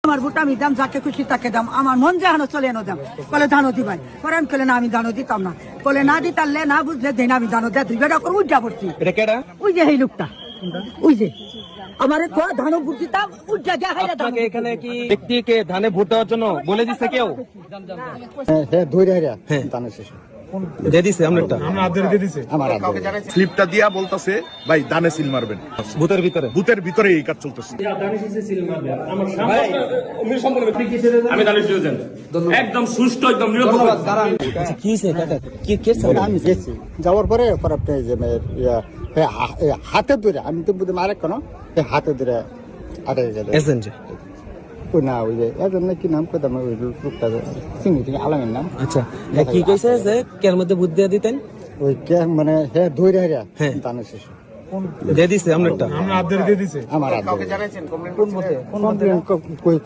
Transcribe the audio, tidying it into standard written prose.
আমার ভোট আমি দাম, যাকে খুশি তাকে দাম, আমার মন যাহানো চলে এনো দাম। বলে ধানো দিবাই করেন, কলে না আমি ধানো দিতাম না, বলে না দিতারলে না বুঝলে দেন আমি ধানো দেয় দুই বেটা করে উজ্জা পড়ছি। এটা কেডা? ওই যে এই লোকটা, ওই যে আমার ধানো ভোট দিতাম উজ্জা যা হাইরা দাম। আপনাকে এখানে কি ব্যক্তিকে ধানে ভোট দেওয়ার জন্য বলে দিচ্ছে কেউ? হ্যাঁ ধরে হাইরা ধানের শেষ দিয়ে দিছে আপনারটা? আমার স্লিপটা দিয়া বলতেছে ভাই দানে সিল মারবেন, ভূতের ভিতরে বুথের ভিতরে এই কাজ চলতেছে। আমি দানিশ দিয়েছেন একদম সুষ্ঠু একদম নিরপেক্ষ। কি হয়েছে কাকা? কি কেছে? আমি গেছি যাওয়ার পরে আপনি যে হাতে ধরে আমি তো বুঝলাম আরেক কেন হাতে ধরে আটকে গেল এজেন্ট। ওই না ওই যে এজন কি নাম করতাম ওই লোকটা চিনি তিনি আলমের নাম। আচ্ছা কি কইছে যে কের মধ্যে ভূত দিয়ে দিতেন? ওই কে মানে হ্যাঁ ধরে হাইরা হ্যাঁ। ধানের শেষ দিয়ে দিছে আপনারটা? আমার